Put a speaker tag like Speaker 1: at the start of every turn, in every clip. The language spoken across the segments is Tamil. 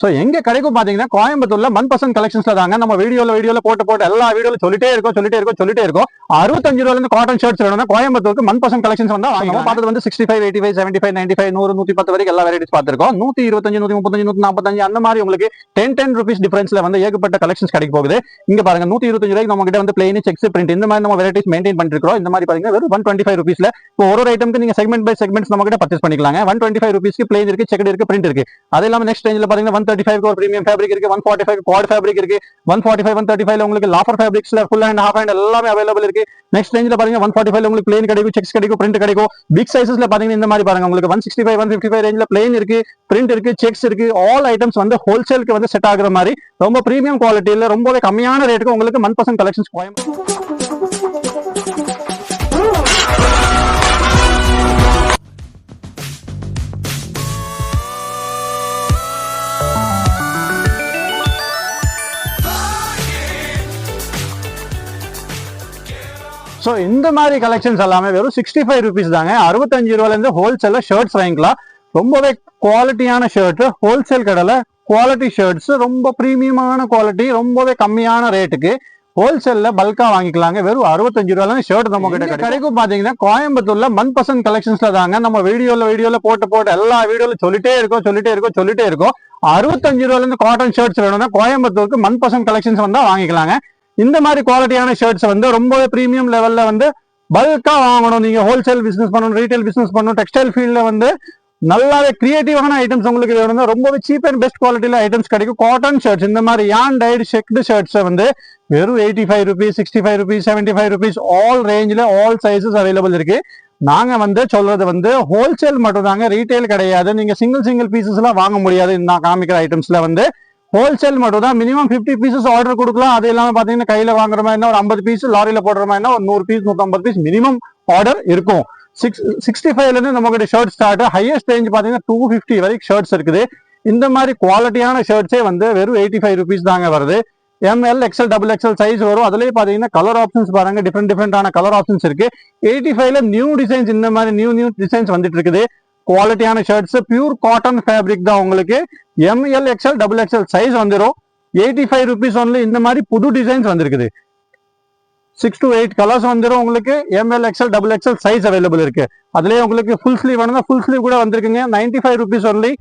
Speaker 1: ஸோ எங்க கிடைக்கும் பாத்தீங்கன்னா கோயம்புத்தூர்ல 1% கலெக்ஷன்ஸ்ல தாங்க நம்ம வீடியோல போட்டு எல்லா வீடியோல சொல்லிட்டே இருக்கோம் 65 ரூபாயில இருந்து காட்டன் ஷர்ட்ஸ் வேணும்னா கோயம்புத்தூருக்கு 1% கலெக்ஷன்ஸ் வந்தா நம்ம பார்த்தது வந்து 65 85 75 95 100 110 வரைக்கும் எல்லா வெரைட்டிஸ் பார்த்திருக்கோம் 125 135 145 அந்த மாதிரி உங்களுக்கு 10 ரூபீஸ் டிஃபரன்ஸ்ல வந்து ஏகப்பட்ட கலெக்ஷன்ஸ் கிடைக்க போகுது இங்க பாருங்க 125 ரூபாய்க்கு நம்ம கிட்ட வந்து பிளெயின் செக்ஸ் பிரிண்ட் இந்த மாதிரி நம்ம வெரைட்டிஸ் மெயின்டைன் பண்ணிருக்கோம் இந்த மாதிரி பாருங்க வெறும் 125 ரூபீஸ்ல ஒரு ஐட்டம்க்கு நீங்க செக்மெண்ட் பை செக்மெண்ட்ஸ் நம்ம கிட்ட பர்ச்சேஸ் பண்ணிக்கலாங்க 125 ரூபீஸ்க்கு பிளெயின் இருக்கு செக்ட் இருக்கு பிரிண்ட் இருக்கு அது இல்லாம நெக்ஸ்ட் ரேஞ்சில பாத்தீங்கன்னா 135 ஒரு பிரீமியம் ஃபேப்ரிக் இருக்கு 145 குவாட் ஃபேப்ரிக் இருக்கு 145 135 உங்களுக்கு லாஃபர் ஃபேப்ரிக்ஸ்ல ஃபுல் அண்ட் ஹாஃப் ஹேண்ட் எல்லாமே அவைலபிள் இருக்கு நெக்ஸ்ட் ரேஞ்சில பாருங்க 145 உங்களுக்கு பிளெயின் கிடைக்கும் செக்ஸ் கிடைக்கும் பிரிண்ட் கிடைக்கும் பிக் சைஸஸ்ல பாத்தீங்கன்னா இந்த மாதிரி பாருங்க உங்களுக்கு 165 155 ரேஞ்சில பிளெயின் இருக்கு பிரிண்ட் இருக்கு செக்ஸ் இருக்கு ஆல் ஐட்டம்ஸ் வந்து ஹோல்சேலுக்கு வந்து செட் ஆகுற மாதிரி ரொம்ப பிரீமியம் குவாலிட்டியில ரொம்பவே கம்மியான ரேட்டுக்கு உங்களுக்கு 1% கலெக்ஷன்ஸ் ஸோ இந்த மாதிரி கலெக்ஷன்ஸ் எல்லாமே வெறும் 65 ரூபீஸ் தாங்க 65 ரூபாயில இருந்து ஹோல்சேல்ல ஷர்ட்ஸ் வாங்கிக்கலாம் ரொம்பவே குவாலிட்டியான ஷர்ட் ஹோல்சேல் கடையில குவாலிட்டி ஷர்ட்ஸ் ரொம்ப பிரீமியமான குவாலிட்டி ரொம்பவே கம்மியான ரேட்டுக்கு ஹோல்சேல்ல பல்கா வாங்கிக்கலாங்க வெறும் 65 ரூபாயில ஷர்ட் நம்ம கிட்ட கிடைக்கும் பாத்தீங்கன்னா கோயம்புத்தூர்ல 1% கலெக்ஷன்ஸ்ல தாங்க நம்ம வீடியோல போட்டு எல்லா வீடியோல சொல்லிட்டே இருக்கோம் 65 ரூபாயில இருந்து காட்டன் ஷர்ட்ஸ் வேணும்னா கோயம்புத்தூருக்கு 1% கலெக்ஷன்ஸ் வந்தா வாங்கிக்கலாங்க இந்த மாதிரி குவாலிட்டியான ஷர்ட்ஸ் வந்து ரொம்பவே பிரீமியம் லெவல்ல வந்து பல்கா வாங்கணும் நீங்க ஹோல்சேல் பிசினஸ் பண்ணணும் ரீட்டைல் பிசினஸ் பண்ணணும் டெக்ஸ்டைல் ஃபீல்ட்ல வந்து நல்லாவே கிரியேட்டிவான ஐட்டம்ஸ் உங்களுக்கு வேணும்னா ரொம்பவே சீப் அண்ட் பெஸ்ட் குவாலிட்டியில ஐட்டம்ஸ் கிடைக்கும் காட்டன் ஷர்ட்ஸ் இந்த மாதிரி யான் டைடு செக்டு ஷர்ட்ஸ் வந்து வெறும் 85 ரூபீஸ் 65 ரூபீஸ் 75 ரூபீஸ் ஆல் ரேஞ்சில் ஆல் சைசஸ் அவைலபிள் இருக்கு நாங்க வந்து சொல்றது வந்து ஹோல்சேல் மட்டும் தாங்க ரீட்டைல் கிடையாது நீங்க சிங்கிள் பீசஸ் எல்லாம் வாங்க முடியாது நான் காமிக்கிற ஐட்டம்ஸ்ல வந்து ஹோல்சேல் மட்டும் தான் மினிமம் 50 பீசஸ் ஆர்டர் கொடுக்கலாம் அது இல்லாம பாத்தீங்கன்னா கையில வாங்குற மாதிரி ஒரு 50 பீஸ் லாரியில போடுற மாதிரி ஒரு 100 பீஸ் 150 பீஸ் மினிமம் ஆர்டர் இருக்கும் 65ல இருந்து நம்ம கிட்ட ஷர்ட் ஸ்டார்ட் ஹையஸ்ட் ரேஞ்ச் பாத்தீங்கன்னா 250 வரைக்கும் ஷர்ட்ஸ் இருக்குது இந்த மாதிரி குவாலிட்டியான ஷர்ட்ஸே வந்து வெறும் 85 ரூபீஸ் தாங்க வருது M L XL double XL size வரும் அதுலயே பாத்தீங்கன்னா கலர் ஆப்ஷன்ஸ் பாருங்க டிஃப்ரெண்டான கலர் ஆப்ஷன்ஸ் இருக்கு 85ல நியூ டிசைன்ஸ் இந்த மாதிரி நியூ டிசைன்ஸ் வந்துட்டு இருக்குது குவாலிட்டியான ஷர்ட்ஸ் பியூர் காட்டன் ஃபேப்ரிக் தான் உங்களுக்கு M L XL double XL size வந்துடும் 85 ரூபீஸ் ஒன்லி இந்த மாதிரி புது டிசைன்ஸ் வந்திருக்குது 6 to 8 கலர்ஸ் வந்துடும் உங்களுக்கு M L XL double XL size available இருக்கு அதுலயே உங்களுக்கு ஃபுல் ஸ்லீவ் வேணும்னா ஃபுல் ஸ்லீவ் கூட வந்திருக்குங்க 95 ரூபீஸ் ஒன்லி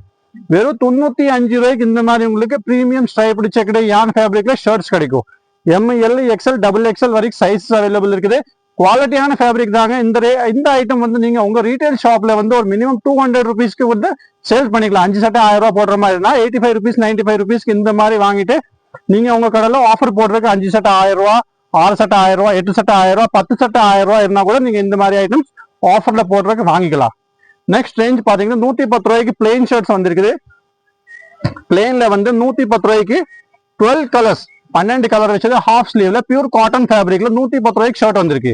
Speaker 1: வெறும் 95 ரூபாய்க்கு இந்த மாதிரி உங்களுக்கு பிரீமியம் ஸ்ட்ரைப்டு செக்டு யான் ஃபேப்ரிக்ல ஷர்ட்ஸ் கிடைக்கும் எம்எல் எக்ஸ்எல் டபுள் எக்ஸ்எல் வரைக்கும் சைஸஸ் அவைலபிள் இருக்குது குவாலிட்டியான ஃபேப்ரிக் தாங்க இந்த ஐட்டம் வந்து நீங்க உங்க ரீட்டைல் ஷாப்ல வந்து ஒரு மினிமம் 200 ரூபீஸ்க்கு வந்து சேல்ஸ் பண்ணிக்கலாம் 5 சட்டை 1000 ரூபாய் போடுற மாதிரினா 85 ரூபீஸ் 95 ரூபீஸ்க்கு இந்த மாதிரி வாங்கிட்டு நீங்க உங்க கடையில ஆஃபர் போடுறதுக்கு 5 சட்டை 1000 ரூபாய் 6 சட்டை 1000 ரூபாய் 8 சட்டை 1000 ரூபாய் 10 சட்டை 1000 ரூபாய் இருந்தா கூட நீங்க இந்த மாதிரி ஐட்டம்ஸ் ஆஃபர்ல போடுறதுக்கு வாங்கிக்கலாம் நெக்ஸ்ட் ரேஞ்ச் பாத்தீங்கன்னா 110 ரூபாய்க்கு பிளெயின் ஷர்ட்ஸ் வந்திருக்குது பிளெயின்ல வந்து 110 ரூபாய்க்கு 12 கலர்ஸ் 12 கலர் வச்சது ஹாஃப் ஸ்லீவ்ல பியூர் காட்டன் ஃபேப்ரிக்ல 110 ரூபாய்க்கு ஷர்ட் வந்திருக்கு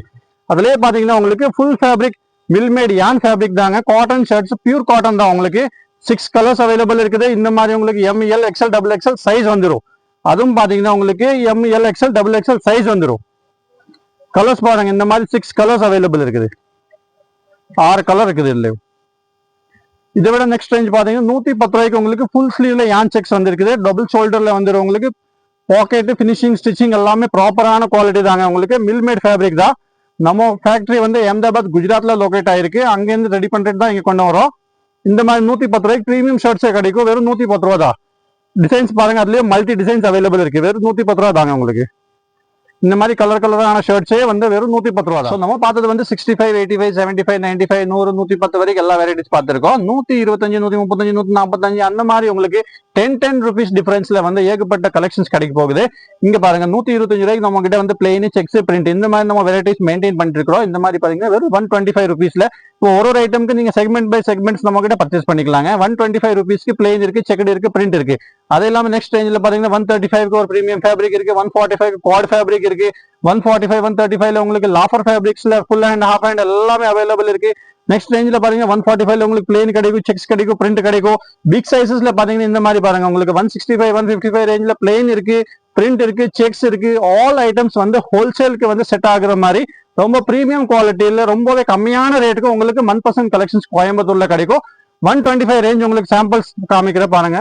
Speaker 1: அதுலயே பாத்தீங்கன்னா உங்களுக்கு ஃபுல் ஃபேப்ரிக் மில்மேட் யான் ஃபேப்ரிக் தாங்க காட்டன் ஷர்ட்ஸ் பியூர் காட்டன் தான் உங்களுக்கு 6 கலர்ஸ் அவைலபிள் இருக்குது இந்த மாதிரி உங்களுக்கு M L XL double XL size வந்துடும் அதுவும் பாத்தீங்கன்னா உங்களுக்கு M L XL double XL size வந்துடும் கலர்ஸ் பாருங்க இந்த மாதிரி 6 கலர்ஸ் அவைலபிள் இருக்குது 6 கலர் இருக்குது இல்ல இதை விட நெக்ஸ்ட் ரேஞ்ச் பாத்தீங்கன்னா 110 ரூபாய்க்கு உங்களுக்கு ஃபுல் ஸ்லீவ்ல யான் செக்ஸ் வந்திருக்குது டபுள் ஷோல்டர்ல வந்துடும் உங்களுக்கு பாக்கெட் பினிஷிங் ஸ்டிச்சிங் எல்லாமே ப்ராப்பரான குவாலிட்டி தாங்க உங்களுக்கு மில்மேட் ஃபேப்ரிக் தான் நம்ம ஃபேக்டரி வந்து அஹமதாபாத் குஜராத்ல லொகேட் ஆயிருக்கு அங்கேருந்து ரெடி பண்ணிட்டு தான் இங்க கொண்டு வரோம் இந்த மாதிரி 110 ரூபாய்க்கு பிரீமியம் ஷர்ட்ஸே கிடைக்கும் வெறும் 110 ரூபா தான் டிசைன்ஸ் பாருங்க அதுலயே மல்டி டிசைன்ஸ் அவைலபிள் இருக்கு வெறும் 110 ரூபா தாங்க உங்களுக்கு இந்த மாதிரி கலரான ஷர்ட்ஸே வந்து வெறும் 110 ரூபா தான் நம்ம பார்த்தது வந்து 65 85 75 95 100 110 வரைக்கும் எல்லா வெரைட்டிஸ் பார்த்திருக்கோம் 125 135 145 அந்த மாதிரி உங்களுக்கு 10 ரூபீஸ் டிஃபரன்ஸ்ல வந்து ஏகப்பட்ட கலெக்ஷன்ஸ் கிடைக்க போகுது இங்க பாருங்க 125 ரூபாய்க்கு நம்ம கிட்ட வந்து பிளெயின் செக்ஸ் பிரிண்ட் இந்த மாதிரி நம்ம வெரைட்டிஸ் மெயின்டைன் பண்ணிட்டு இருக்கோம் இந்த மாதிரி பாத்தீங்கன்னா வெறும் 125 ரூபீஸ்ல ஒரு ஐட்டம்க்கு நீங்க செக்மெண்ட் பை செக்மெண்ட்ஸ் நம்ம கிட்ட பர்ச்சேஸ் பண்ணிக்கலாங்க 125 ரூபீஸ்க்கு பிளெயின் இருக்கு செக்டு இருக்கு பிரிண்ட் இருக்கு அது இல்லாம நெக்ஸ்ட் ரேஞ்சில் பாத்தீங்கன்னா 135 ஒரு பிரீமியம் ஃபேப்ரிக் இருக்கு 145 குவாட் ஃபேப்ரிக் இருக்கு 145 135 உங்களுக்கு லாஃபர் ஃபேப்ரிக்ஸ்ல ஃபுல் ஹேண்ட் ஹாஃப் ஹேண்ட் எல்லாமே அவைலபிள் இருக்கு நெக்ஸ்ட் ரேஞ்சில் பாத்தீங்கன்னா 145 உங்களுக்கு பிளெயின் கிடைக்கும் செக்ஸ் கிடைக்கும் பிரிண்ட் கிடைக்கும் பிக் சைசஸ்ல பாத்தீங்கன்னா இந்த மாதிரி பாருங்க உங்களுக்கு 165 155 ரேஞ்சில் பிளெயின் இருக்கு பிரிண்ட் இருக்கு செக்ஸ் இருக்கு ஆல் ஐட்டம்ஸ் வந்து ஹோல்சேலுக்கு வந்து செட் ஆகுற மாதிரி ரொம்ப பிரீமியம் குவாலிட்டியில ரொம்பவே கம்மியான ரேட்டுக்கு உங்களுக்கு 1% கலெக்ஷன்ஸ் கோயம்புத்தூர்ல கிடைக்கும் 125 ரேஞ்ச் உங்களுக்கு சாம்பிள்ஸ் காமிக்கிற பாருங்க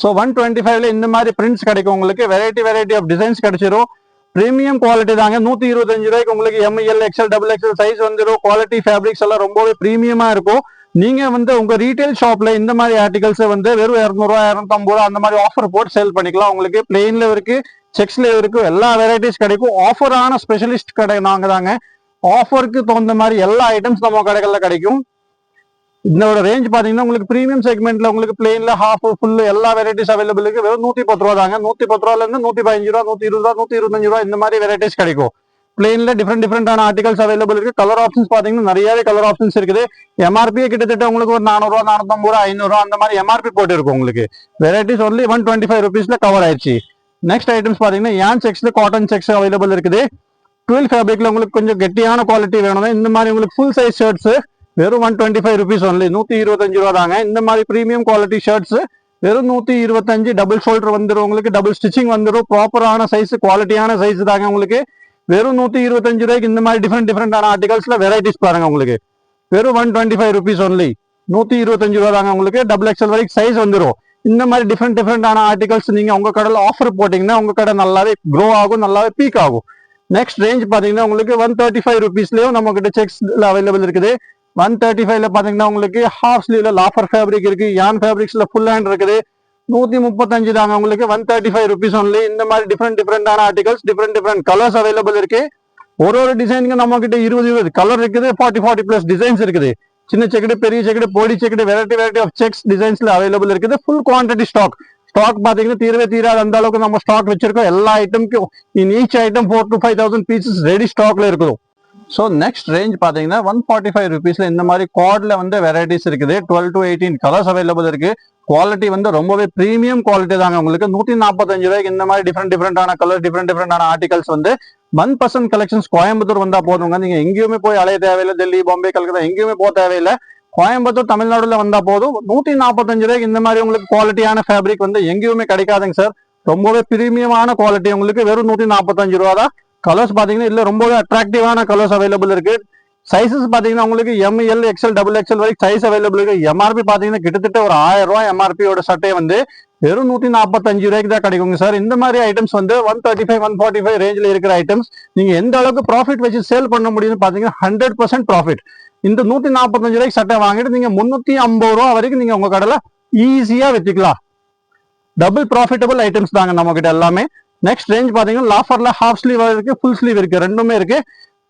Speaker 1: ஸோ 125ல இந்த மாதிரி பிரிண்ட்ஸ் கிடைக்கும் உங்களுக்கு. வெரைட்டி ஆஃப் டிசைன்ஸ் கிடைச்சிரும். பிரீமியம் குவாலிட்டி தாங்க. 125 ரூபாய்க்கு உங்களுக்கு M L XL double XL size வந்துடும். குவாலிட்டி ஃபேப்ரிக்ஸ் எல்லாம் ரொம்பவே பிரீமியமா இருக்கும். நீங்க உங்க ரீட்டைல் ஷாப்ல இந்த மாதிரி ஆர்டிகல்ஸ் வெறும் 200 ரூபா 250 ரூபா அந்த மாதிரி ஆஃபர் போட்டு சேல் பண்ணிக்கலாம். உங்களுக்கு பிளெயின்ல இருக்கு, செக்ஸ்ல இருக்கு, எல்லா வெரைட்டிஸ் கிடைக்கும். ஆஃபரான ஸ்பெஷலிஸ்ட் கடை நாங்க தாங்க. ஆஃபருக்கு தகுந்த மாதிரி எல்லா ஐட்டம்ஸ் நம்ம கடைகள்ல கிடைக்கும். இதோட ரேஞ்ச் பாத்தீங்கன்னா உங்களுக்கு பிரீமியம் செக்மெண்ட்ல உங்களுக்கு பிளெயின்ல ஹாஃப் ஃபுல் எல்லா வெரைட்டிஸ் அவைலபிள் இருக்கு. வெறும் 110 ரூபா தாங்க. 110 ரூபால இருந்து 115 ரூபா 120 ரூபா 125 ரூபா இந்த மாதிரி வெரைட்டிஸ் கிடைக்கும். பிளெயின்ல டிஃப்ரெண்டான ஆர்டிகல்ஸ் அவைலபிள் இருக்கு. கலர் ஆப்ஷன்ஸ் பாத்தீங்கன்னா நிறையவே கலர் ஆப்ஷன்ஸ் இருக்குது. எம்ஆர்பி கிட்டத்தட்ட உங்களுக்கு ஒரு 400 ரூபா 450 ரூபா 500 ரூபா அந்த மாதிரி எம்ஆர்பி போட்டு இருக்கும். உங்களுக்கு வெரைட்டிஸ் ஒன்லி 125 ருபீஸ்ல கவர் ஆயிடுச்சு. நெக்ஸ்ட் ஐட்டம்ஸ் பாத்தீங்கன்னா யான் செக்ஸ்ல காட்டன் செக்ஸ் அவைலபிள் இருக்குது. 12 ஃபேப்ரிக்ல உங்களுக்கு கொஞ்சம் கெட்டியான குவாலிட்டி வேணும். இந்த மாதிரி உங்களுக்கு ஃபுல் சைஸ் ஷர்ட்ஸ் வெறும் 125 ருபீஸ் ஒன்லி. 125 ரூபா தாங்க. இந்த மாதிரி பிரீமியம் குவாலிட்டி ஷர்ட்ஸ் வெறும் 125. டபுள் ஷோல்டர் வந்துடும் உங்களுக்கு. டபுள் ஸ்டிச்சிங் வந்துடும். ப்ராப்பரான சைஸ் குவாலிட்டியான சைஸ் தாங்க உங்களுக்கு. வெறும் 125 ரூபாய்க்கு இந்த மாதிரி டிஃப்ரெண்டான ஆர்டிகல்ஸ்ல வெரைட்டிஸ் பாருங்க உங்களுக்கு. வெறும் 125 ருபீஸ் ஒன்லி. 125 ரூபா தாங்க உங்களுக்கு. டபுள் எக்ஸ்எல் வரைக்கும் சைஸ் வந்துடும். இந்த மாதிரி டிஃப்ரெண்டான ஆர்டிகல்ஸ் நீங்க உங்க கடையில் ஆஃபர் போட்டீங்கன்னா உங்க கடை நல்லாவே க்ரோ ஆகும், நல்லாவே பீக் ஆகும். நெக்ஸ்ட் ரேஞ்ச் பாத்தீங்கன்னா உங்களுக்கு 135 ருபீஸ்லயும் நம்ம கிட்ட செக்ஸ் அவைலபிள் இருக்குது. 135ல பாத்தீங்கன்னா உங்களுக்கு ஹாஃப் ஸ்லீவ்ல லாஃபர் ஃபேப்ரிக் இருக்கு. யான் ஃபேப்ரிக்ஸ்ல ஃபுல் ஹேண்ட் இருக்குது. 135 தாங்க உங்களுக்கு. 135 ருபீஸ் ஒன்லி. இந்த மாதிரி டிஃப்ரெண்டான ஆர்டிகல்ஸ் டிஃப்ரெண்ட் கலர்ஸ் அவைலபிள் இருக்கு. ஒரு டிசைனுக்கு நம்ம கிட்ட 20 கலர் இருக்குது. 40 பிளஸ் டிசைன்ஸ் இருக்குது. சின்ன செக்கடு, பெரிய செக்கடு, பொடி செக்கடு, வெரைட்டி ஆஃப் செக்ஸ் டிசைன்ஸ்ல அவைலபிள் இருக்குது. ஃபுல் குவான்டிட்டி ஸ்டாக் பாத்தீங்கன்னா தீராது அந்த அளவுக்கு நம்ம ஸ்டாக் வச்சிருக்கோம். எல்லா ஐட்டமுக்கும் in each item 4,000 to 5,000 pieces ready ஸ்டாக்ல இருக்கும். ஸோ நெக்ஸ்ட் ரேஞ்ச் பாத்தீங்கன்னா 145 ருபீஸ்ல இந்த மாதிரி கார்ட்ல வெரைட்டிஸ் இருக்குது. 12 to 18 கலர்ஸ் அவைலபிள் இருக்கு. குவாலிட்டி ரொம்பவே பிரீமியம் குவாலிட்டி தாங்க உங்களுக்கு. 145 ரூபாய்க்கு இந்த மாதிரி டிஃப்ரெண்டான கலர் டிஃப்ரெண்டான ஆர்டிகல்ஸ் 1% கலெக்ஷன்ஸ் கோயம்புத்தூர் வந்தா போதுங்க. நீங்க எங்கேயுமே போய் அலைய தேவையில்லை. டெல்லி, பாம்பே, கல்கத்தா எங்கேயுமே போக தேவையில்லை. கோயம்புத்தூர் தமிழ்நாடுல வந்தா போதும். 145 ரூபாய்க்கு இந்த மாதிரி உங்களுக்கு குவாலிட்டியான ஃபேப்ரிக் எங்கேயுமே கிடைக்காதுங்க சார். ரொம்பவே பிரீமியமான குவாலிட்டி உங்களுக்கு. வெறும் 145 ரூபா தான். கலர்ஸ் பாத்தீங்கன்னா இல்ல ரொம்பவே அட்ராக்டிவான கலர்ஸ் அவைலபிள் இருக்கு. சைசஸ் பாத்தீங்கன்னா உங்களுக்கு எம்எல் எக்ஸ்எல் டபுள் எக்ஸ்எல் வரைக்கும் சைஸ் அவைலபிள் இருக்கு. எம்ஆர்பி பாத்தீங்கன்னா கிட்டத்தட்ட ஒரு 1000 ரூபாய் எம்ஆர்பியோட சட்டை வெறும் 145 ரூபாய்க்கு தான் கிடைக்குங்க சார். இந்த மாதிரி ஐட்டம்ஸ் 135 145 ரேஞ்சில் இருக்கிற ஐட்டம்ஸ் நீங்க எந்த அளவுக்கு ப்ராஃபிட் வச்சு சேல் பண்ண முடியும்னு பாத்தீங்கன்னா 100% ப்ராஃபிட். இந்த 145 ரூபாய்க்கு சட்டை வாங்கிட்டு நீங்க 350 ரூபா வரைக்கும் நீங்க உங்க கடையில ஈஸியா வச்சுக்கலாம். டபுள் ப்ராஃபிட்டபிள் ஐட்டம்ஸ் தாங்க நம்ம கிட்ட எல்லாமே. நெக்ஸ்ட் ரேஞ்ச் பாத்தீங்கன்னா லாஃபர்ல ஹாஃப் ஸ்லீவ் இருக்கு, ஃபுல் ஸ்லீவ் இருக்கு, ரெண்டுமே இருக்கு.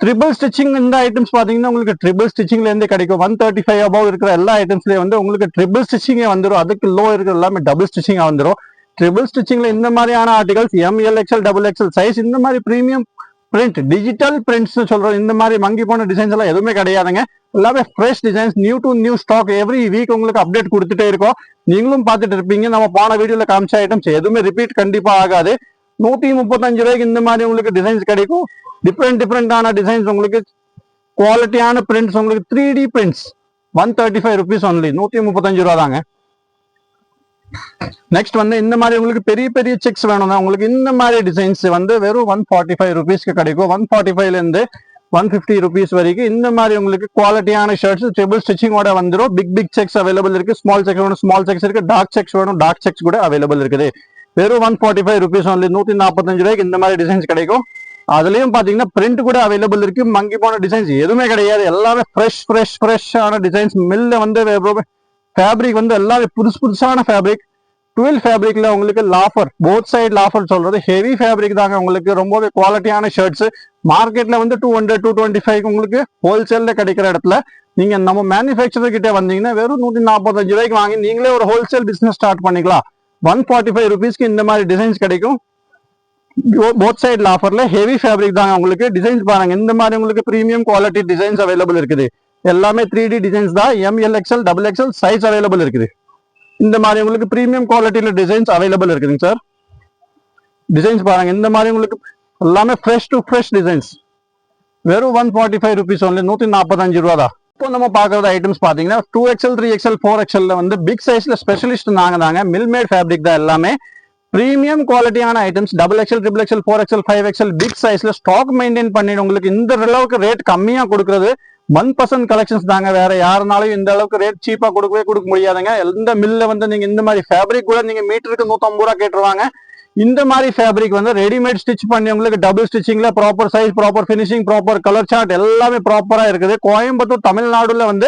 Speaker 1: ட்ரிபிள் ஸ்டிச்சிங் இந்த ஐட்டம்ஸ் பாத்தீங்கன்னா உங்களுக்கு ட்ரிபிள் ஸ்டிச்சிங்ல இருந்து கிடைக்கும். 135 அபவ் இருக்கிற எல்லா ஐட்டம்ஸ்லயே உங்களுக்கு ட்ரிபிள் ஸ்டிச்சிங்கே வந்துடும். அதுக்கு லோ இருக்கிற எல்லாமே டபுள் ஸ்டிச்சிங்கா வந்துடும். ட்ரிபிள் ஸ்டிச்சிங்ல இந்த மாதிரியான articles M L XL double XL size இந்த மாதிரி பிரீமியம் பிரிண்ட் டிஜிட்டல் பிரிண்ட்ஸ் சொல்றோம். இந்த மாதிரி மங்கி போன டிசைன்ஸ் எல்லாம் எதுவுமே கிடையாதுங்க. எல்லாமே fresh designs, new to new stock every week உங்களுக்கு அப்டேட் கொடுத்துட்டே இருக்கோம். நீங்களும் பார்த்துட்டு இருப்பீங்க. நம்ம போன வீடியோல காமிச்ச ஐட்டம்ஸ் எதுவுமே ரிப்பீட் கண்டிப்பா ஆகாது. 135 ரூபாய்க்கு இந்த மாதிரி உங்களுக்கு டிசைன்ஸ் கிடைக்கும். டிஃப்ரெண்டான டிசைன்ஸ் உங்களுக்கு குவாலிட்டியான பிரிண்ட்ஸ் உங்களுக்கு 3D பிரிண்ட்ஸ் 135 ருபீஸ் ஒன்லி. 135 ரூபா தாங்க. நெக்ஸ்ட் இந்த மாதிரி உங்களுக்கு பெரிய செக்ஸ் வேணும்னா உங்களுக்கு இந்த மாதிரி டிசைன்ஸ் வெறும் 145 ருபீஸ்க்கு கிடைக்கும். 145ல இருந்து 150 ருபீஸ் வரைக்கும் இந்த மாதிரி உங்களுக்கு குவாலிட்டியான ஷர்ட்ஸ் ட்ரிபிள் ஸ்டிச்சிங்கோட வந்துடும். பிக் செக்ஸ் அவைலபிள் இருக்கு. ஸ்மால் செக்ஸ் வேணும், ஸ்மால் செக்ஸ் இருக்கு. டார்க் செக்ஸ் வேணும், டார்க் செக்ஸ் கூட அவைலபிள் இருக்குது. வெறும் 145 ருபீஸ் ஒன்லி. 145 ரூபாய்க்கு இந்த மாதிரி டிசைன்ஸ் கிடைக்கும். அதுலயும் பாத்தீங்கன்னா பிரிண்ட் கூட அவைலபிள் இருக்கு. மங்கி போன டிசைன்ஸ் எதுவுமே கிடையாது. எல்லாமே ஃப்ரெஷ்ஷான டிசைன்ஸ். மில்ல ஃபேப்ரிக் எல்லாமே புதுசான ஃபேப்ரிக். 12 ஃபேப்ரிக்ல உங்களுக்கு லாஃபர், போத் சைடு லாஃபர் சொல்றது ஹெவி ஃபேப்ரிக் தாங்க உங்களுக்கு. ரொம்பவே குவாலிட்டியான ஷர்ட்ஸ் மார்க்கெட்ல 200 225 உங்களுக்கு ஹோல்சேல்ல கிடைக்கிற இடத்துல நீங்க நம்ம மேனுஃபேக்சரர் கிட்ட வந்தீங்கன்னா வெறும் 145 ரூபாய்க்கு வாங்கி நீங்களே ஒரு ஹோல்சேல் பிசினஸ் ஸ்டார்ட் பண்ணிக்கலாம். 145 ருபீஸ்க்கு இந்த மாதிரி டிசைன்ஸ் கிடைக்கும். போத் சைடு ஆஃபர்ல ஹெவி ஃபேப்ரிக் தாங்க உங்களுக்கு. டிசைன்ஸ் பாருங்க. இந்த மாதிரி உங்களுக்கு பிரீமியம் குவாலிட்டி டிசைன்ஸ் அவைலபிள் இருக்குது. எல்லாமே 3D டிசைன்ஸ் தான். M L XL double XL size available இருக்குது. இந்த மாதிரி உங்களுக்கு பிரீமியம் குவாலிட்டியில டிசைன்ஸ் அவைலபிள் இருக்குதுங்க சார். டிசைன்ஸ் பாருங்க. இந்த மாதிரி உங்களுக்கு எல்லாமே ஃப்ரெஷ் டு ஃப்ரெஷ் டிசைன்ஸ். வெறும் 145 ருபீஸ் ஒன்லி. 145 ரூபா தான். இப்போ நம்ம பாக்குறது ஐட்டம்ஸ் பாத்தீங்கன்னா 2XL 3XL 4XL பிக் சைஸ்ல ஸ்பெஷலிஸ்ட் நாங்க தாங்க. மில்மேட் ஃபேப்ரிக் தான் எல்லாமே. பிரீமியம் குவாலிட்டியான items double XL triple XL 4XL 5XL big சைஸ்ல ஸ்டாக் மெயின்டைன் பண்ணிட்டு உங்களுக்கு இந்த அளவுக்கு ரேட் கம்மியா கொடுக்கறது 1% கலெக்ஷன்ஸ் தாங்க. வேற யாருனாலும் இந்த அளவுக்கு ரேட் சீப்பா கொடுக்க முடியாதுங்க. எந்த மில்ல வந்து நீங்க இந்த மாதிரி ஃபேப்ரிக் கூட நீங்க மீட்டருக்கு 150 ரூபா கேட்டுருவாங்க. இந்த மாதிரி ஃபேப்ரிக் வந்து ரெடிமேட் ஸ்டிச் பண்ணி உங்களுக்கு டபுள் ஸ்டிச்சிங்ல proper size, proper finishing, proper colour chart எல்லாமே ப்ராப்பரா இருக்குது. கோயம்புத்தூர் தமிழ்நாடுல வந்து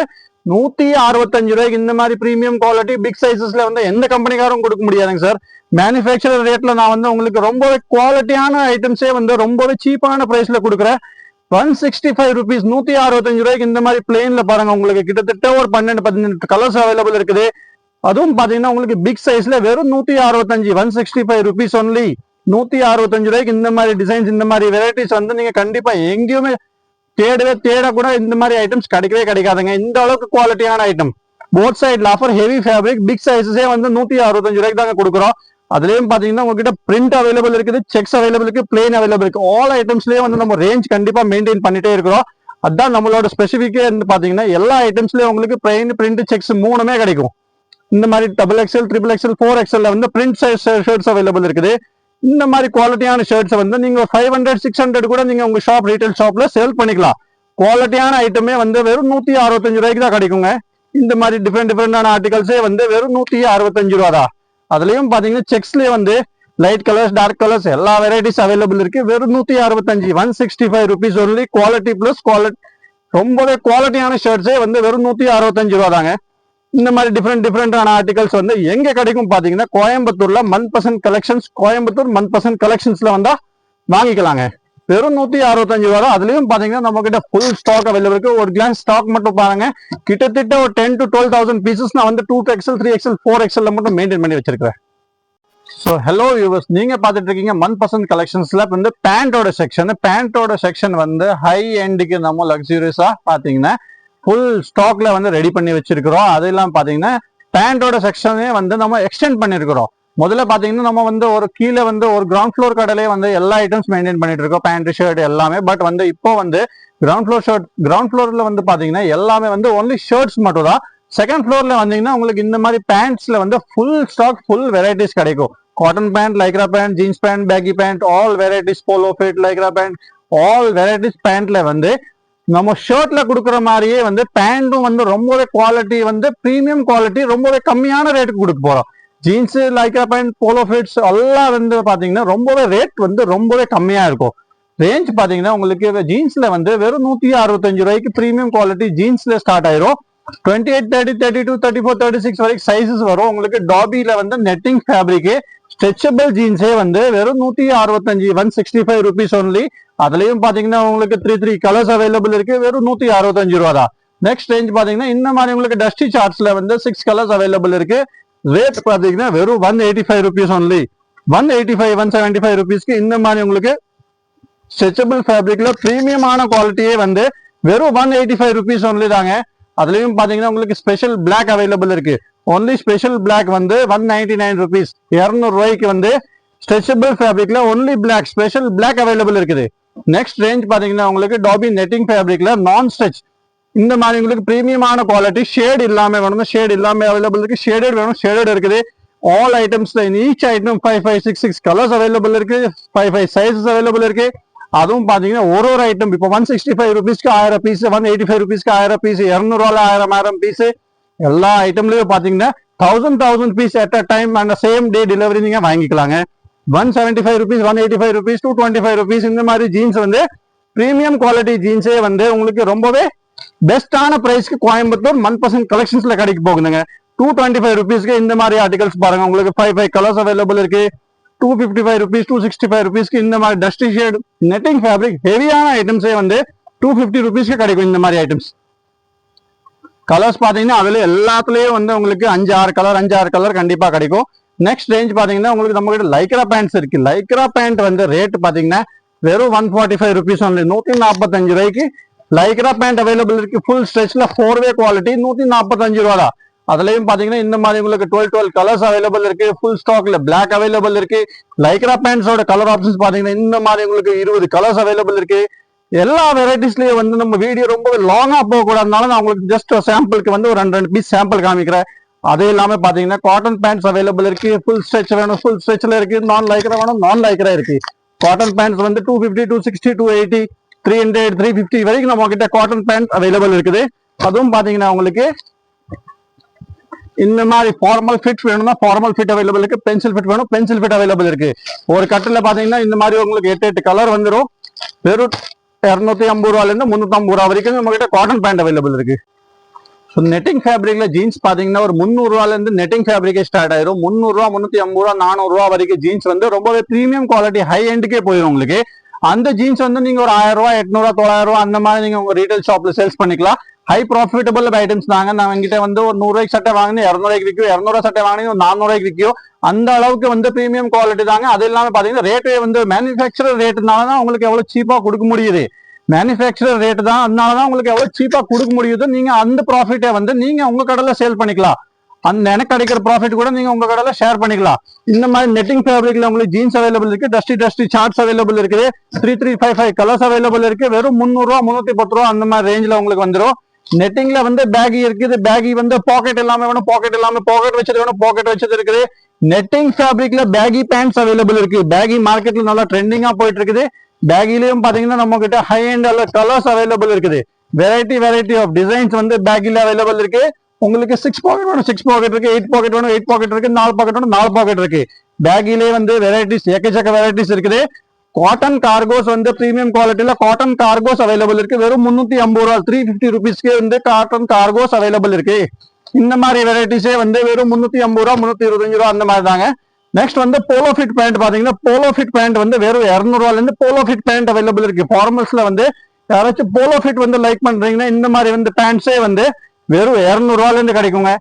Speaker 1: 165 ரூபாய்க்கு இந்த மாதிரி பிரீமியம் குவாலிட்டி பிக் சைசஸ்ல வந்து எந்த கம்பெனிக்காரும் கொடுக்க முடியாதுங்க சார். மேனுஃபேக்சரர் ரேட்ல நான் வந்து உங்களுக்கு ரொம்பவே குவாலிட்டியான ஐட்டம்ஸே வந்து ரொம்பவே சீப்பான பிரைஸ்ல கொடுக்குறேன். 165 rupees, 165 ரூபாய்க்கு இந்த மாதிரி பிளேன்ல பாருங்க. உங்களுக்கு கிட்டத்தட்ட ஒரு 12-18 கலர்ஸ் அவைலபிள் இருக்குது. அதுவும் பாத்தீங்கன்னா உங்களுக்கு பிக் சைஸ்ல வெறும் 165, 165 rupees ஒன்லி. 165 ரூபாய்க்கு இந்த மாதிரி டிசைன்ஸ், இந்த மாதிரி வெரைட்டிஸ் வந்து நீங்க கண்டிப்பா எங்கேயுமே தேட கூட இந்த மாதிரி ஐட்டம்ஸ் கிடைக்கவே கிடைக்காதுங்க. இந்த அளவுக்கு குவாலிட்டியான ஐட்டம். போத் சைட்ல ஆஃபர், ஹெவி ஃபேப்ரிக், பிக் சைஸஸே வந்து 165 ரூபாய்க்கு தாங்க கொடுக்குறோம். அதுலயும் பாத்தீங்கன்னா உங்ககிட்ட பிரிண்ட் அவைலபிள் இருக்குது, செக்ஸ் அவைலபிள் இருக்கு, பிளேன் அவைலபிள் இருக்கு. ஆல் ஐட்டம்ஸ்லயே வந்து நம்ம ரேஞ்ச் கண்டிப்பா மெயின்டைன் பண்ணிட்டே இருக்கிறோம். அதான் நம்மளோட ஸ்பெசிபிக்கே வந்து பாத்தீங்கன்னா எல்லா ஐட்டம்ஸ்லயும் உங்களுக்கு பிளேன், பிரிண்ட், செக்ஸ் மூணுமே கிடைக்கும். இந்த மாதிரி XXL, XXL, 4XL வந்து பிரிண்ட் சைஸ் ஷர்ட்ஸ் அவைலபிள் இருக்குது. இந்த மாதிரி குவாலிட்டியான ஷர்ட்ஸ் வந்து நீங்க 500, 600 கூட நீங்க உங்க ஷாப், ரீட்டைல் ஷாப்ல சேல் பண்ணிக்கலாம். குவாலிட்டியான ஐட்டமே வந்து வெறும் 165 ரூபாய்க்கு தான் கிடைக்குங்க. இந்த மாதிரி டிஃப்ரெண்டான ஆர்டிகல்ஸே வந்து வெறும் 165 ரூபா தான். அதுலயும் பாத்தீங்கன்னா செக்ஸ்லயே வந்து லைட் கலர்ஸ், டார்க் கலர்ஸ் எல்லா வெரைட்டிஸ் அவைலபிள் இருக்கு. வெறும் 165, 165 rupees only. Quality plus quality, ரொம்பவே குவாலிட்டியான ஷர்ட்ஸே வந்து வெறும் 165 ரூபா தாங்க. இந்த மாதிரி டிஃப்ரெண்டான ஆர்டிகல்ஸ் வந்து எங்க கிடைக்கும் பாத்தீங்கன்னா கோயம்புத்தூர்ல 1% கலெக்ஷன்ஸ், கோயம்புத்தூர் 1% கலெக்ஷன்ஸ்ல வந்தா வாங்கிக்கலாங்க. வெறும் 165 ரூபா. அதுலயும் பாத்தீங்கன்னா நம்ம கிட்ட ஃபுல் ஸ்டாக் அவைலபிள் இருக்கு. ஒரு கிளான்ஸ் ஸ்டாக் மட்டும் பாருங்க. கிட்டத்தட்ட ஒரு 10 to 12,000 பீசஸ் நான் வந்து 2XL, 3XL, 4XL மட்டும் மெயின்டைன் பண்ணி வச்சிருக்கேன். ஸோ ஹலோ வியூவர்ஸ், நீங்க பாத்துட்டு இருக்கீங்க 1% கலெக்ஷன்ஸ்ல வந்து பேண்டோட செக்ஷன் வந்து ஹை எண்டுக்கு நம்ம லக்ஸூரியஸா பாத்தீங்கன்னா ஃபுல் ஸ்டாக்ல வந்து ரெடி பண்ணி வச்சிருக்கிறோம். அதெல்லாம் பாத்தீங்கன்னா பேண்டோட செக்ஷனே வந்து நம்ம எக்ஸ்டெண்ட் பண்ணிருக்கிறோம். முதல்ல பாத்தீங்கன்னா நம்ம வந்து ஒரு கீழே வந்து ஒரு கிரவுண்ட் ஃப்ளோர் கடையிலே வந்து எல்லா ஐட்டம்ஸ் மெயின்டைன் பண்ணிட்டு இருக்கோம், பேண்ட், ஷர்ட் எல்லாமே. பட் வந்து இப்போ வந்து கிரவுண்ட் ஃப்ளோர்ல வந்து பாத்தீங்கன்னா எல்லாமே வந்து ஒன்லி ஷர்ட்ஸ் மட்டும் தான். செகண்ட் ஃப்ளோர்ல வந்தீங்கன்னா உங்களுக்கு இந்த மாதிரி பேண்ட்ஸ்ல வந்து ஃபுல் ஸ்டாக், ஃபுல் வெரைட்டிஸ் கிடைக்கும். Cotton pant, Lycra pant, jeans pant, baggy pant, all varieties, polo fit, Lycra pant, all varieties பேண்ட்ல வந்து நம்ம ஷர்ட்ல கொடுக்குற மாதிரியே வந்து பேண்டும் வந்து ரொம்பவே குவாலிட்டி வந்து பிரீமியம் குவாலிட்டி, ரொம்பவே கம்மியான ரேட்டுக்கு கொடுக்க போறோம். Jeans, Lycra pant, polo fits எல்லாம் வந்து பாத்தீங்கன்னா ரொம்பவே ரேட் வந்து ரொம்பவே கம்மியா இருக்கும். ரேஞ்ச் பாத்தீங்கன்னா உங்களுக்கு ஜீன்ஸ்ல வந்து வெறும் 165 ரூபாய்க்கு பிரீமியம் குவாலிட்டி ஜீன்ஸ்ல ஸ்டார்ட் ஆயிரும். 28, 30, 32, 34, 36 வரைக்கும் சைசஸ் வரும். உங்களுக்கு டாபில வந்து நெட்டிங் ஃபேப்ரிக் ஸ்ட்ரெச்சபிள் ஜீன்ஸே வந்து வெறும் 165, 165 rupees ஒன்லி. அதுலயும் பாத்தீங்கன்னா உங்களுக்கு 3 கலர்ஸ் அவைலபிள் இருக்கு. வெறும் 165 ரூபா தான். நெக்ஸ்ட் ரேஞ்ச் பாத்தீங்கன்னா இந்த மாதிரி உங்களுக்கு டஸ்டி சார்ட்ஸ்ல வந்து 6 கலர்ஸ் அவைலபிள் இருக்கு. ரேட் பாத்தீங்கன்னா வெறும் 185 rupees ஒன்லி. 185, 175 rupeesக்கு இந்த மாதிரி உங்களுக்கு ஸ்ட்ரெச்சபிள் ஃபேப்ரிக்ல பிரீமியமான குவாலிட்டியே வந்து வெறும் 185 rupees ஒன்லி தாங்க. அதுலயும் பாத்தீங்கன்னா உங்களுக்கு ஸ்பெஷல் பிளாக் அவைலபிள் இருக்கு. ஒன்லி ஸ்பெஷல் பிளாக் வந்து 199 rupees, 200 ரூபாய்க்கு வந்து ஸ்ட்ரெச்சபிள் ஃபேப்ரிக்ல only black, special black available இருக்குது. நெக்ஸ்ட் ரேஞ்ச் பாத்தீங்கன்னா உங்களுக்கு டாபி நெட்டிங் ஃபேப்ரிக்ல நான் ஸ்ட்ரெச் இந்த மாதிரி உங்களுக்கு பிரீமியமான குவாலிட்டி. ஷேட் இல்லாம வேணும், ஷேட் இல்லாம அவைலபிள் இருக்கு. ஷேடட் வேணும், ஷேடட் இருக்குது. ஆல் ஐட்டம்ஸ்ல ஈச் ஐட்டம் 5, 6 கலர்ஸ் அவைலபிள் இருக்கு. 5 சைசஸ் அவைலபிள் இருக்கு. அதுவும் பாத்தீங்கன்னா ஒரு ஐட்டம் இப்போ 165 rupeesக்கு 1000 பீஸ், 185 rupeesக்கு 1000 பீஸ், 200 ரூபாய் 1000 பீஸ். எல்லா ஐட்டம்லயும் பாத்தீங்கன்னா 1000 piece at a time and same day delivery நீங்க வாங்கிக்கலாங்க. 175 rupees, 185 rupees, 225 rupees இந்த மாதிரி ஜீன்ஸ் வந்து பிரீமியம் குவாலிட்டி ஜீன்ஸே வந்து உங்களுக்கு ரொம்பவே பெஸ்டான பிரைஸ்க்கு கோயம்புத்தூர் 1% கலெக்ஷன்ஸ்ல கிடைக்க போகுதுங்க. 225 rupeesக்கு இந்த மாதிரி ஆர்டிகல்ஸ் பாருங்க. உங்களுக்கு 5 கலர்ஸ் அவைலபிள் இருக்கு. 255 rupees, 265 rupeesக்கு இந்த மாதிரி டஸ்டி ஷேட் நெட்டிங் ஃபேப்ரிக் ஹெவியான ஐட்டம்ஸே வந்து 250 rupeesக்கு கிடைக்கும். இந்த மாதிரி ஐட்டம்ஸ் கலர்ஸ் பாத்தீங்கன்னா அதுல எல்லாத்துலயும் வந்து உங்களுக்கு 5-6 கலர் கண்டிப்பா கிடைக்கும். நெக்ஸ்ட் ரேஞ்ச் பாத்தீங்கன்னா உங்களுக்கு நம்ம கிட்ட லைக்ரா பேண்ட்ஸ் இருக்கு. லைக்ரா பேண்ட் வந்து ரேட் பாத்தீங்கன்னா வெறும் 145 rupees ஒன்லி. 145 ரூபாய்க்கு லைக்ரா பேண்ட் அவைலபிள் இருக்கு. ஃபுல் ஸ்ட்ரெச்ல 4-way குவாலிட்டி 145 ரூபா தான். அதுலயும் பாத்தீங்கன்னா இந்த மாதிரி உங்களுக்கு 12 கலர்ஸ் அவைலபிள் இருக்கு. ஃபுல் ஸ்டாக்ல பிளாக் அவைலபிள் இருக்கு. லைக்ரா பேண்ட்ஸோட கலர் ஆப்ஷன்ஸ் பாத்தீங்கன்னா இந்த மாதிரி உங்களுக்கு 20 கலர்ஸ் அவைலபிள் இருக்கு. எல்லா வெரைட்டிஸ்லயும் வந்து நம்ம வீடியோ ரொம்ப லாங்கா போக கூடாதுனால நான் உங்களுக்கு ஜஸ்ட் சாம்பிளுக்கு வந்து ஒரு 2 பீஸ் சாம்பிள் காமிக்கிறேன். அது இல்லாம பாத்தீங்கன்னா காட்டன் பேண்ட்ஸ் அவைலபிள் இருக்கு. ஃபுல் ஸ்ட்ரெச் வேணும், ஃபுல் ஸ்ட்ரெச்ல இருக்கு. நான் லைக்ரா வேணும், நான் லைக்ரா இருக்கு. காட்டன் பேண்ட்ஸ் வந்து 250, 260, 280, 300 350 வரைக்கும் நம்ம கிட்ட காட்டன் பேண்ட் அவைலபிள் இருக்குது. அதுவும் பாத்தீங்கன்னா உங்களுக்கு இந்த மாதிரி ஃபார்மல் ஃபிட் வேணும்னா ஃபார்மல் ஃபிட் அவைலபிள் இருக்கு, பென்சில் ஃபிட் வேணும் பென்சில் ஃபிட் அவைலபிள் இருக்கு. ஒரு கட்டில பாத்தீங்கன்னா இந்த மாதிரி உங்களுக்கு 8 கலர் வந்துடும். வெறும் 250 ரூபாயில இருந்து 350 ரூபா வரைக்கும் நம்ம கிட்ட காட்டன் பேண்ட் அவைலபிள் இருக்கு. ஸோ நெட்டிங் ஃபேப்ரிக்ல ஜீன்ஸ் பாத்தீங்கன்னா ஒரு 300 ரூபாயில இருந்து நெட்டிங் ஃபேப்ரிக்கே ஸ்டார்ட் ஆயிரும். 300 ரூபா 350 ரூபா 400 ரூபா வரைக்கும் ஜீன்ஸ் வந்து ரொம்பவே பிரீமியம் குவாலிட்டி ஹை எண்டுக்கே போயிடும் உங்களுக்கு. அந்த ஜீன்ஸ் வந்து நீங்க ஒரு 1000 ரூபாய் 800 900 ரூபாய் அந்த மாதிரி நீங்க உங்க ரீட்டைல் ஷாப்ல சேல்ஸ் பண்ணிக்கலாம். ஹை ப்ராஃபிட்டபிள் ஐட்டம்ஸ் தாங்க. நான் எங்கிட்ட வந்து ஒரு 100 ரூபாய்க்கு சட்டை வாங்கினு 200 ரூபாய்க்கு விற்கும், 200 ரூபாய் சட்டை வாங்கினு 400 ரூபாய்க்கு விற்கும். அந்த அளவுக்கு வந்து பிரீமியம் குவாலிட்டி தாங்க. அது இல்லாம பாத்தீங்கன்னா ரேட்டே வந்து மேனுஃபேக்சரர் ரேட்டுனாலதான் உங்களுக்கு எவ்வளவு சீப்பா கொடுக்க முடியுது. மேனுஃபேக்சரர் ரேட் தான், அதனாலதான் உங்களுக்கு எவ்வளவு சீப்பா கொடுக்க முடியுது. நீங்க அந்த ப்ராஃபிட்டை வந்து நீங்க உங்க கடையில சேல் பண்ணிக்கலாம். அந்த எனக்கு கிடைக்கிற ப்ராஃபிட் கூட நீங்க உங்க கடையில ஷேர் பண்ணிக்கலாம். இந்த மாதிரி நெட்டிங் ஃபேப்ரிக்ல உங்களுக்கு ஜீன்ஸ் அவைலபிள் இருக்கு, டஸ்டி சார்ட்ஸ் அவைலபிள் இருக்குது, 3355 கலர்ஸ் அவைலபிள் இருக்கு. வெறும் 300 ரூபா 310 ரூபா அந்த மாதிரி ரேஞ்சில் உங்களுக்கு வந்துடும். நெட்டிங்ல வந்து பேகி இருக்குது, பேகி வந்து பாக்கெட் எல்லாமே வேணும், பாக்கெட் எல்லாமே பாக்கெட் வச்சது வேணும், பாக்கெட் வச்சது இருக்குது. நெட்டிங் ஃபேப்ரிக்ல பேகி பேண்ட்ஸ் அவைலபிள் இருக்கு. பேகி மார்க்கெட்ல நல்லா ட்ரெண்டிங்கா போயிட்டு இருக்குது. பேகிலையும் பாத்தீங்கன்னா நம்ம கிட்ட ஹை அண்ட் கலர்ஸ் அவைலபிள் இருக்குது. வெரைட்டி ஆஃப் டிசைன்ஸ் வந்து பேகில அவைலபிள் இருக்கு. உங்களுக்கு 6 பாக்கெட் வேணும் 6 பாக்கெட் இருக்கு, 8 பாக்கெட் வேணும் 8 பாக்கெட் இருக்கு, 4 பாக்கெட் வேணும் 4 பாக்கெட் இருக்கு. பேகிலே வந்து வெரைட்டிஸ் எக்கச்சக்க வெரைட்டிஸ் இருக்குது. காட்டன் கார்கோஸ் வந்து பிரீமியம் குவாலிட்டியில காட்டன் கார்கோஸ் அவைலபிள் இருக்கு. வெறும் 350 ரூபா 350 ருபீஸ்க்கு வந்து காட்டன் கார்கோஸ் அவைலபிள் இருக்கு. இந்த மாதிரி வெரைட்டிஸே வந்து வெறும் 350 ரூபா 325 ரூபா அந்த மாதிரி தாங்க. நெக்ஸ்ட் வந்து போலோ ஃபிட் பேண்ட் பாத்தீங்கன்னா போலோ ஃபிட் பேண்ட் வந்து வெறும் 200 ரூபாயில இருந்து போலோ ஃபிட் பேண்ட் அவைலபிள் இருக்கு. ஃபார்மல்ஸ்ல வந்து யாராச்சும் போலோ ஃபிட் வந்து லைக் பண்றீங்கன்னா இந்த மாதிரி வந்து பேண்ட்ஸே வந்து வெறும் 200 ரூபாயில இருந்து கிடைக்குங்க.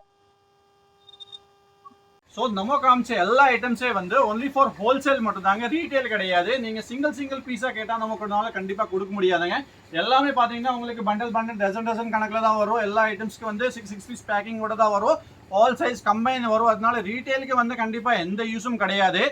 Speaker 2: ஸோ நம்ம காமிச்ச எல்லா ஐட்டம்ஸே வந்து ஒன்லி ஃபார் ஹோல்சேல் மட்டும் தாங்க, ரீட்டைல் கிடையாது. நீங்க சிங்கிள் பீஸா கேட்டா நமக்குனால கண்டிப்பா கொடுக்க முடியாதுங்க. எல்லாமே பாத்தீங்கன்னா உங்களுக்கு பண்டல் டசன் கணக்குல தான் வரும். எல்லா ஐட்டம்ஸ்க்கு வந்து 6 பீஸ் பேக்கிங்கோட தான் வரும். ஆல் சைஸ் கம்பைன் வரும். அதனால ரீட்டைலுக்கு வந்து கண்டிப்பா எந்த யூஸும் கிடையாது.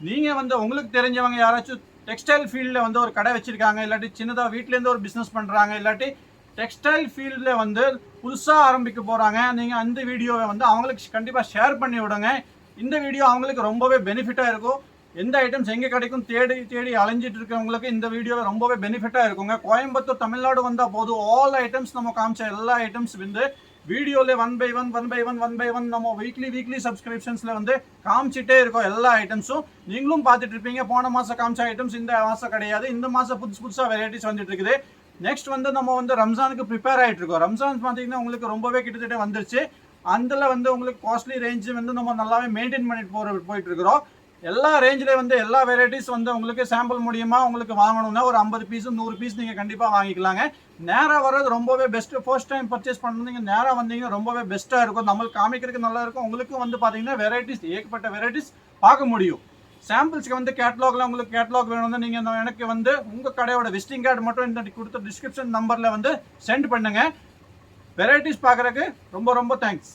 Speaker 2: நீங்க வந்து உங்களுக்கு தெரிஞ்சவங்க யாராச்சும் டெக்ஸ்டைல் ஃபீல்ட்ல வந்து ஒரு கடை வச்சிருக்காங்க, இல்லாட்டி சின்னதா வீட்ல இருந்து ஒரு பிசினஸ் பண்றாங்க, இல்லாட்டி டெக்ஸ்டைல் ஃபீல்ட்ல வந்து புதுசா ஆரம்பிக்க போறாங்க, நீங்க அந்த வீடியோவை வந்து அவங்களுக்கு கண்டிப்பா ஷேர் பண்ணி விடுங்க. இந்த வீடியோ அவங்களுக்கு ரொம்பவே பெனிஃபிட்டா இருக்கும். எந்த ஐட்டம்ஸ் எங்க கிடைக்கும் தேடி அலைஞ்சிட்டு இருக்கவங்களுக்கு இந்த வீடியோ ரொம்பவே பெனிஃபிட்டா இருக்குங்க. கோயம்புத்தூர் தமிழ்நாடு வந்தா போதும் ஆல் ஐட்டம்ஸ் நம்ம காமிச்ச எல்லா ஐட்டம்ஸ் வந்து வீடியோல ஒன் பை ஒன் நம்ம வீக்லி சப்ஸ்கிரிப்ஷன்ஸ்ல வந்து காமிச்சிட்டே இருக்கோம். எல்லா ஐட்டம்ஸும் நீங்களும் பார்த்துட்டு இருப்பீங்க. போன மாசம் காமிச்ச ஐட்டம்ஸ் இந்த மாசம் கிடையாது, இந்த மாசம் புதுசா வெரைட்டிஸ் வந்துட்டு இருக்குது. நெக்ஸ்ட் வந்து நம்ம வந்து ரம்ஜானுக்கு ப்ரிப்பேர் ஆயிட்டு இருக்கோம். ரம்ஜான் பாத்தீங்கன்னா உங்களுக்கு ரொம்பவே கிட்டத்தட்ட வந்துருச்சு. அதில் வந்து உங்களுக்கு காஸ்ட்லி ரேஞ்சு வந்து நம்ம நல்லாவே மெயின்டைன் பண்ணிட்டு போயிட்டு இருக்கிறோம். எல்லா ரேஞ்சில் வந்து எல்லா வெரைட்டிஸ் வந்து உங்களுக்கு சாம்பிள் மூலியமா உங்களுக்கு வாங்கணும்னா ஒரு 50 பீஸ் 100 பீஸ் நீங்கள் கண்டிப்பாக வாங்கிக்கலாங்க. நேராக வர்றது ரொம்பவே பெஸ்ட்டு. ஃபர்ஸ்ட் டைம் பர்ச்சேஸ் பண்ணீங்க நேராக வந்தீங்கன்னா ரொம்பவே பெஸ்ட்டாக இருக்கும். நம்மளுக்கு காமிக்கிறதுக்கு நல்லா இருக்கும். உங்களுக்கு வந்து பார்த்தீங்கன்னா வெரைட்டிஸ் ஏகப்பட்ட வெரைட்டிஸ் பார்க்க முடியும். சாம்பிள்ஸ்க்கு வந்து கேட்லாக்ல உங்களுக்கு கேட்லாக் வேணும்னா நீங்கள் எனக்கு வந்து உங்கள் கடையோட விசிட்டிங் கார்டு மட்டும் இந்த கொடுத்த டிஸ்கிரிப்ஷன் நம்பரில் வந்து சென்ட் பண்ணுங்க. வெரைட்டிஸ் பார்க்குறதுக்கு ரொம்ப தேங்க்ஸ்.